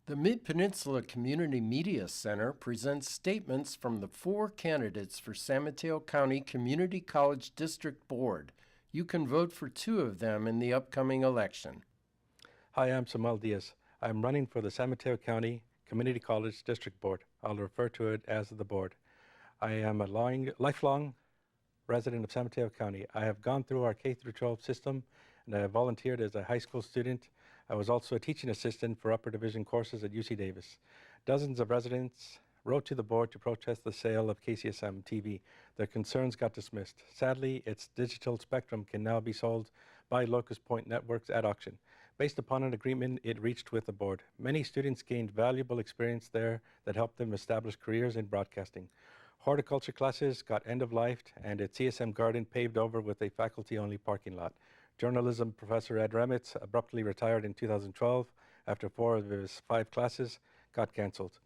The Mid-Peninsula Community Media Center presents statements from the 4 candidates for San Mateo County Community College District Board. You can vote for 2 of them in the upcoming election. Hi, I'm Samuel Diaz. I'm running for the San Mateo County Community College District Board. I'll refer to it as the board. I am a lifelong resident of San Mateo County. I have gone through our K-12 system, and I have volunteered as a high school student. I was also a teaching assistant for upper division courses at UC Davis. Dozens of residents wrote to the board to protest the sale of KCSM TV. Their concerns got dismissed. Sadly, its digital spectrum can now be sold by Locust Point Networks at auction. Based upon an agreement it reached with the board, many students gained valuable experience there that helped them establish careers in broadcasting. Horticulture classes got end-of-lifed, and its CSM garden paved over with a faculty-only parking lot. Journalism professor Ed Remitz abruptly retired in 2012 after 4 of his 5 classes got canceled.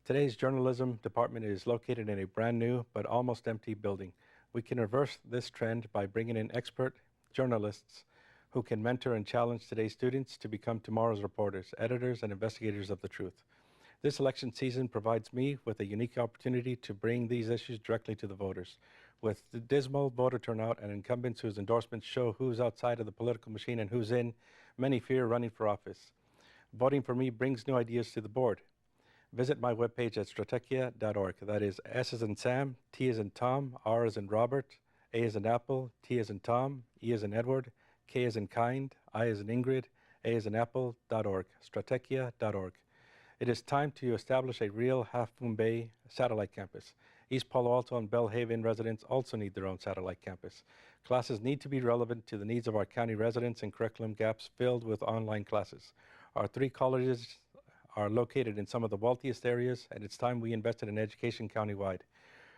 Today's journalism department is located in a brand new but almost empty building. We can reverse this trend by bringing in expert journalists who can mentor and challenge today's students to become tomorrow's reporters, editors, and investigators of the truth. This election season provides me with a unique opportunity to bring these issues directly to the voters. With the dismal voter turnout and incumbents whose endorsements show who's outside of the political machine and who's in, many fear running for office. Voting for me brings new ideas to the board. Visit my webpage at strategia.org. That is S as in Sam, T as in Tom, R as in Robert, A as in Apple, T as in Tom, E as in Edward, K as in Kind, I as in Ingrid, A as in Apple.org, strategia.org. It is time to establish a real Half Moon Bay satellite campus. East Palo Alto and Bellhaven residents also need their own satellite campus. Classes need to be relevant to the needs of our county residents and curriculum gaps filled with online classes. Our 3 colleges are located in some of the wealthiest areas, and it's time we invested in education countywide.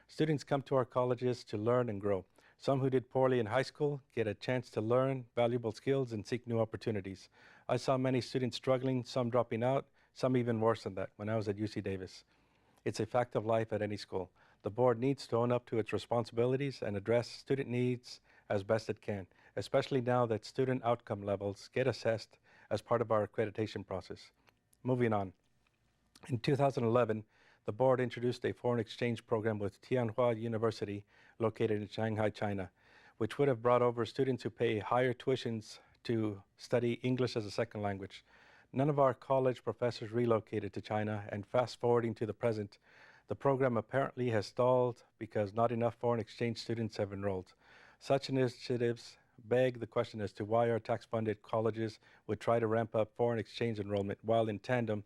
Students come to our colleges to learn and grow. Some who did poorly in high school get a chance to learn valuable skills and seek new opportunities. I saw many students struggling, some dropping out, some even worse than that when I was at UC Davis. It's a fact of life at any school. The board needs to own up to its responsibilities and address student needs as best it can, especially now that student outcome levels get assessed as part of our accreditation process. Moving on. In 2011, the board introduced a foreign exchange program with Tianhua University, located in Shanghai, China, which would have brought over students who pay higher tuitions to study English as a second language. None of our college professors relocated to China, and fast forwarding to the present, the program apparently has stalled because not enough foreign exchange students have enrolled. Such initiatives beg the question as to why our tax-funded colleges would try to ramp up foreign exchange enrollment while in tandem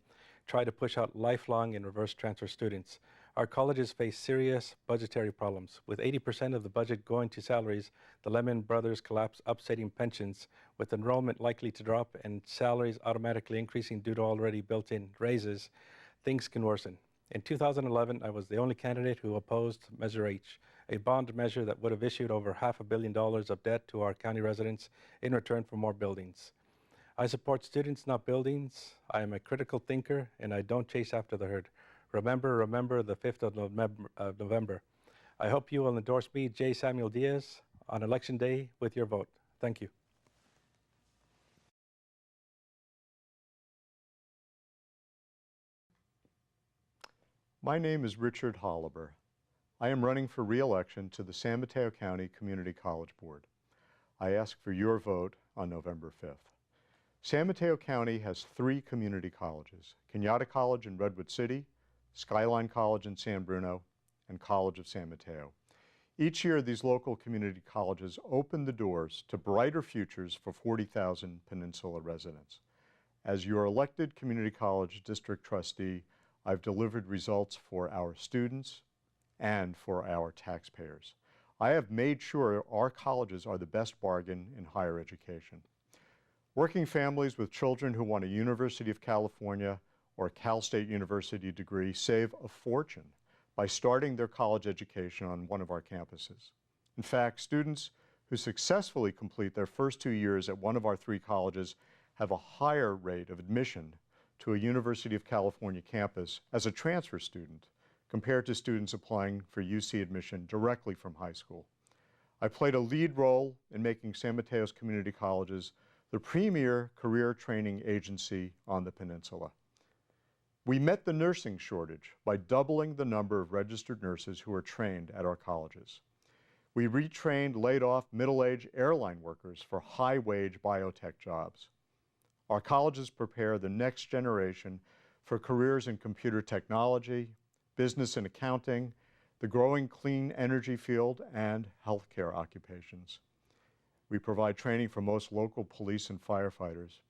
try to push out lifelong and reverse transfer students. Our colleges face serious budgetary problems. With 80% of the budget going to salaries, the Lehman Brothers collapse upsetting pensions, with enrollment likely to drop and salaries automatically increasing due to already built-in raises, things can worsen. In 2011, I was the only candidate who opposed Measure H, a bond measure that would have issued over $500 million of debt to our county residents in return for more buildings. I support students, not buildings. I am a critical thinker, and I don't chase after the herd. Remember the 5th of November. I hope you will endorse me, J. Samuel Diaz, on Election Day with your vote. Thank you. My name is Richard Hollinger. I am running for re-election to the San Mateo County Community College Board. I ask for your vote on November 5th. San Mateo County has 3 community colleges: Kenyatta College in Redwood City, Skyline College in San Bruno, and College of San Mateo. Each year, these local community colleges open the doors to brighter futures for 40,000 Peninsula residents. As your elected community college district trustee, I've delivered results for our students and for our taxpayers. I have made sure our colleges are the best bargain in higher education. Working families with children who want a University of California or a Cal State University degree save a fortune by starting their college education on one of our campuses. In fact, students who successfully complete their first 2 years at one of our 3 colleges have a higher rate of admission to a University of California campus as a transfer student compared to students applying for UC admission directly from high school. I played a lead role in making San Mateo's community colleges the premier career training agency on the peninsula. We met the nursing shortage by doubling the number of registered nurses who are trained at our colleges. We retrained laid-off middle-aged airline workers for high-wage biotech jobs. Our colleges prepare the next generation for careers in computer technology, business and accounting, the growing clean energy field, and healthcare occupations. We provide training for most local police and firefighters.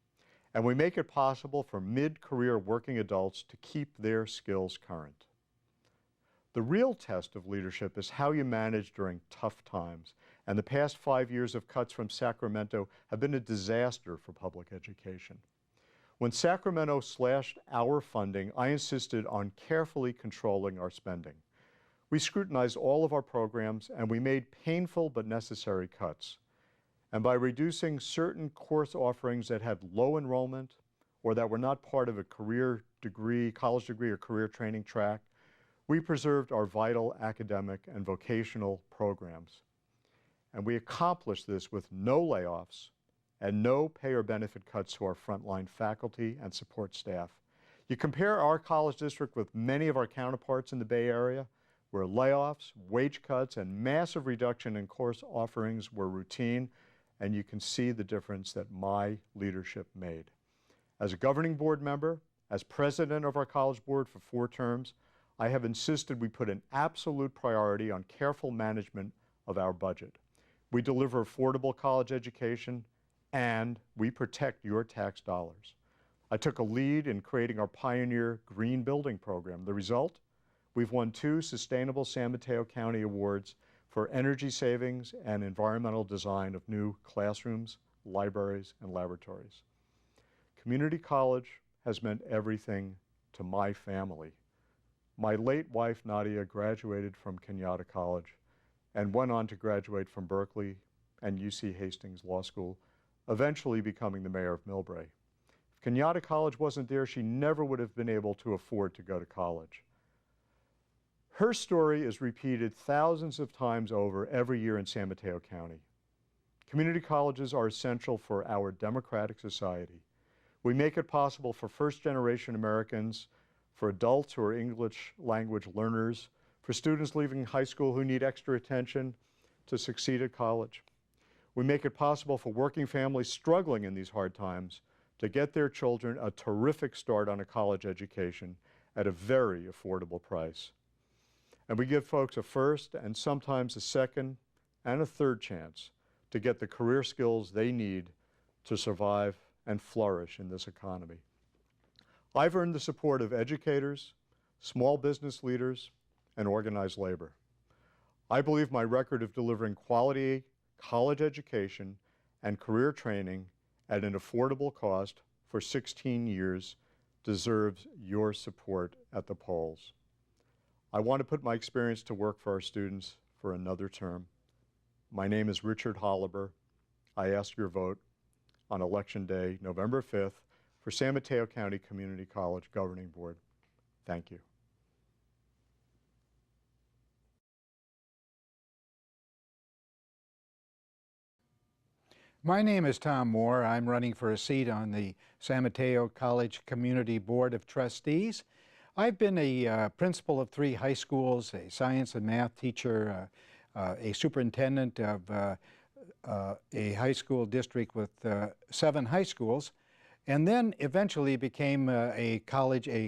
And we make it possible for mid-career working adults to keep their skills current. The real test of leadership is how you manage during tough times, and the past 5 years of cuts from Sacramento have been a disaster for public education. When Sacramento slashed our funding, I insisted on carefully controlling our spending. We scrutinized all of our programs, and we made painful but necessary cuts. And by reducing certain course offerings that had low enrollment or that were not part of a career degree, college degree or career training track, we preserved our vital academic and vocational programs. And we accomplished this with no layoffs and no pay or benefit cuts to our frontline faculty and support staff. You compare our college district with many of our counterparts in the Bay Area, where layoffs, wage cuts, and massive reduction in course offerings were routine, and you can see the difference that my leadership made. As a governing board member, as president of our college board for 4 terms, I have insisted we put an absolute priority on careful management of our budget. We deliver affordable college education, and we protect your tax dollars. I took a lead in creating our pioneer green building program. The result? We've won 2 Sustainable San Mateo County Awards for energy savings and environmental design of new classrooms, libraries, and laboratories. Community college has meant everything to my family. My late wife, Nadia, graduated from Kenyatta College and went on to graduate from Berkeley and UC Hastings Law School, eventually becoming the mayor of Millbrae. If Kenyatta College wasn't there, she never would have been able to afford to go to college. Her story is repeated thousands of times over every year in San Mateo County. Community colleges are essential for our democratic society. We make it possible for first-generation Americans, for adults who are English language learners, for students leaving high school who need extra attention to succeed at college. We make it possible for working families struggling in these hard times to get their children a terrific start on a college education at a very affordable price. And we give folks a first and sometimes a second and a third chance to get the career skills they need to survive and flourish in this economy. I've earned the support of educators, small business leaders, and organized labor. I believe my record of delivering quality college education and career training at an affordable cost for 16 years deserves your support at the polls. I want to put my experience to work for our students for another term. My name is Richard Holliber. I ask your vote on Election Day, November 5th, for San Mateo County Community College Governing Board. Thank you. My name is Tom Moore. I'm running for a seat on the San Mateo College Community Board of Trustees. I've been a principal of 3 high schools, a science and math teacher, a superintendent of a high school district with 7 high schools, and then eventually became a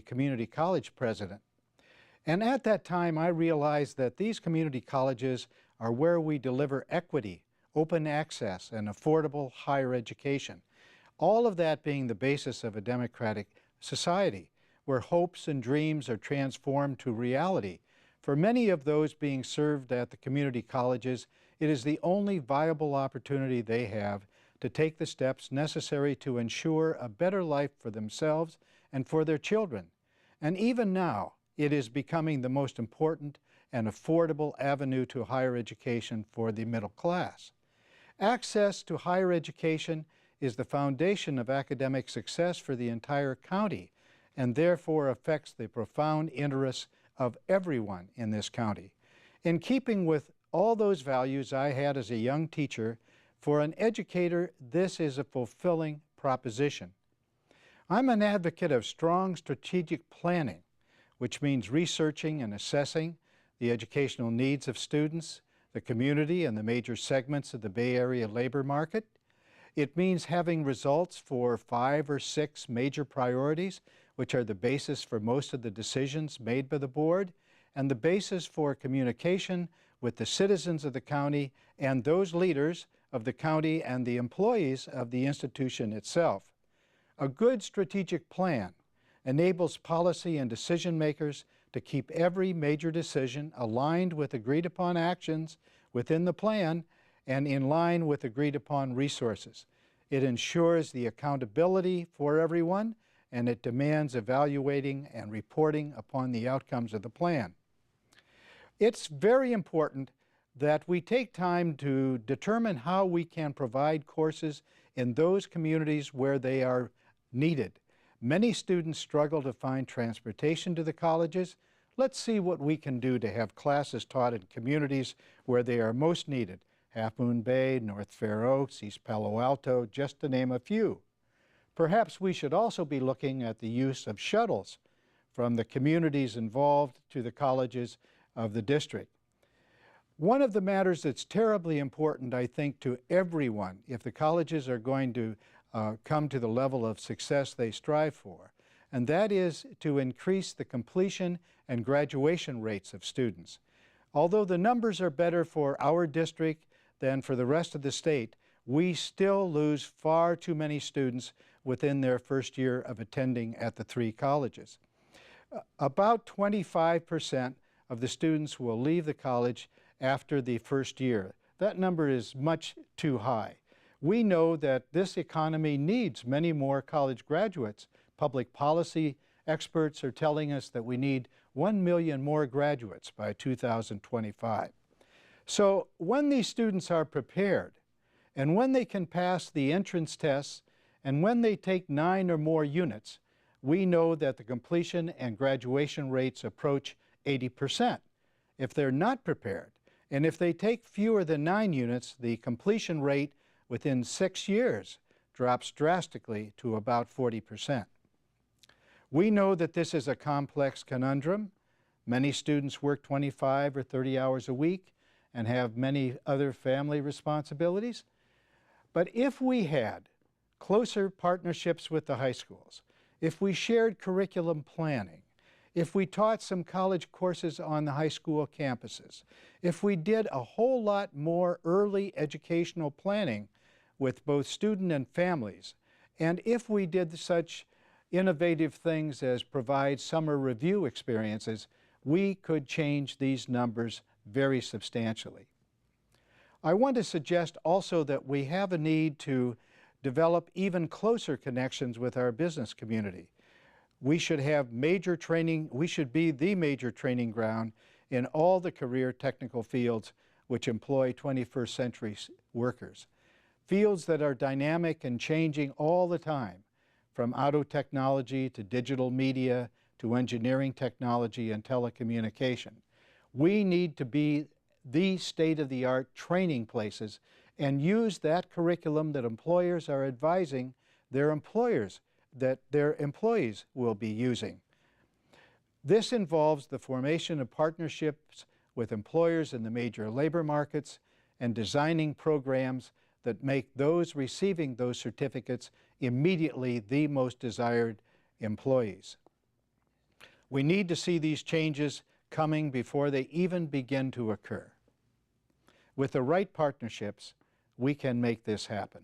community college president. And at that time, I realized that these community colleges are where we deliver equity, open access, and affordable higher education. All of that being the basis of a democratic society, where hopes and dreams are transformed to reality. For many of those being served at the community colleges, it is the only viable opportunity they have to take the steps necessary to ensure a better life for themselves and for their children. And even now, it is becoming the most important and affordable avenue to higher education for the middle class. Access to higher education is the foundation of academic success for the entire county, and therefore affects the profound interests of everyone in this county. In keeping with all those values I had as a young teacher, for an educator, this is a fulfilling proposition. I'm an advocate of strong strategic planning, which means researching and assessing the educational needs of students, the community, and the major segments of the Bay Area labor market. It means having results for 5 or 6 major priorities, which are the basis for most of the decisions made by the board, and the basis for communication with the citizens of the county and those leaders of the county and the employees of the institution itself. A good strategic plan enables policy and decision makers to keep every major decision aligned with agreed upon actions within the plan and in line with agreed upon resources. It ensures the accountability for everyone, and it demands evaluating and reporting upon the outcomes of the plan. It's very important that we take time to determine how we can provide courses in those communities where they are needed. Many students struggle to find transportation to the colleges. Let's see what we can do to have classes taught in communities where they are most needed. Half Moon Bay, North Fair Oaks, East Palo Alto, just to name a few. Perhaps we should also be looking at the use of shuttles from the communities involved to the colleges of the district. One of the matters that's terribly important, I think, to everyone, if the colleges are going to come to the level of success they strive for, and that is to increase the completion and graduation rates of students. Although the numbers are better for our district than for the rest of the state, we still lose far too many students within their first year of attending at the 3 colleges. About 25% of the students will leave the college after the first year. That number is much too high. We know that this economy needs many more college graduates. Public policy experts are telling us that we need 1 million more graduates by 2025. So when these students are prepared, and when they can pass the entrance tests, and when they take 9 or more units, we know that the completion and graduation rates approach 80%. If they're not prepared, and if they take fewer than 9 units, the completion rate within 6 years drops drastically to about 40%. We know that this is a complex conundrum. Many students work 25 or 30 hours a week and have many other family responsibilities. But if we had closer partnerships with the high schools, if we shared curriculum planning, if we taught some college courses on the high school campuses, if we did a whole lot more early educational planning with both student and families, and if we did such innovative things as provide summer review experiences, we could change these numbers very substantially. I want to suggest also that we have a need to develop even closer connections with our business community. We should have major training, we should be the major training ground in all the career technical fields which employ 21st century workers. Fields that are dynamic and changing all the time, from auto technology to digital media to engineering technology and telecommunication. We need to be the state-of-the-art training places and use that curriculum that employers are advising their employers that their employees will be using. This involves the formation of partnerships with employers in the major labor markets and designing programs that make those receiving those certificates immediately the most desired employees. We need to see these changes coming before they even begin to occur. With the right partnerships, we can make this happen.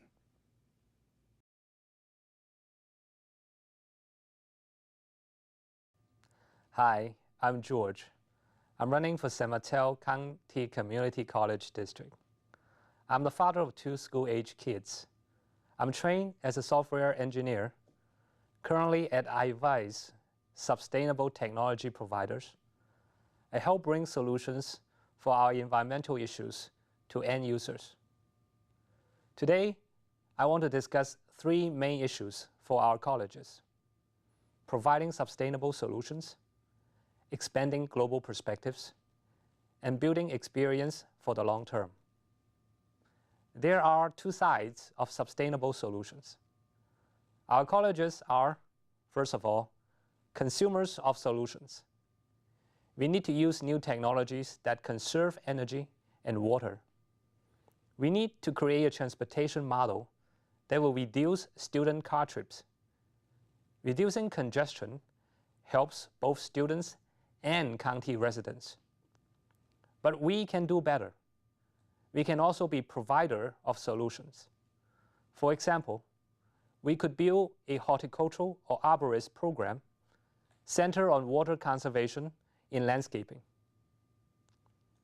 Hi, I'm George. I'm running for San Mateo County Community College District. I'm the father of 2 school-age kids. I'm trained as a software engineer. Currently I advise sustainable technology providers. I help bring solutions for our environmental issues to end users. Today, I want to discuss 3 main issues for our colleges: providing sustainable solutions, expanding global perspectives, and building experience for the long term. There are 2 sides of sustainable solutions. Our colleges are first of all, consumers of solutions. We need to use new technologies that conserve energy and water. We need to create a transportation model that will reduce student car trips. Reducing congestion helps both students and county residents. But we can do better. We can also be provider of solutions. For example, we could build a horticultural or arborist program centered on water conservation in landscaping.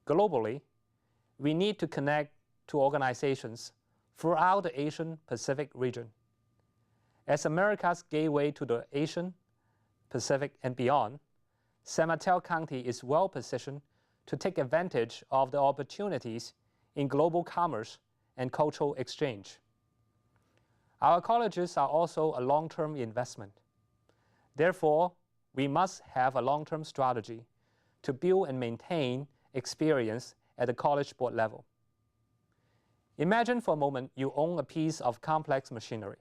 Globally, we need to connect to organizations throughout the Asian Pacific region. As America's gateway to the Asian, Pacific, and beyond, San Mateo County is well positioned to take advantage of the opportunities in global commerce and cultural exchange. Our colleges are also a long-term investment. Therefore, we must have a long-term strategy to build and maintain experience at the college board level. Imagine for a moment you own a piece of complex machinery,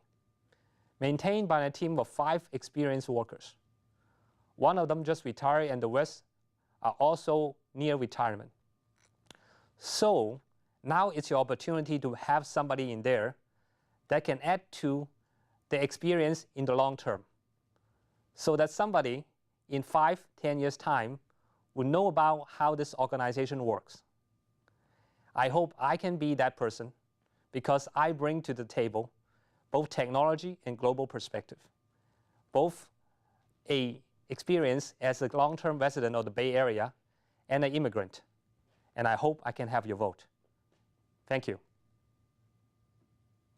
maintained by a team of 5 experienced workers. One of them just retired and the rest are also near retirement. So now it's your opportunity to have somebody in there that can add to the experience in the long term, so that somebody in 5-10 years' time will know about how this organization works. I hope I can be that person because I bring to the table both technology and global perspective, both an experience as a long-term resident of the Bay Area and an immigrant. And I hope I can have your vote. Thank you.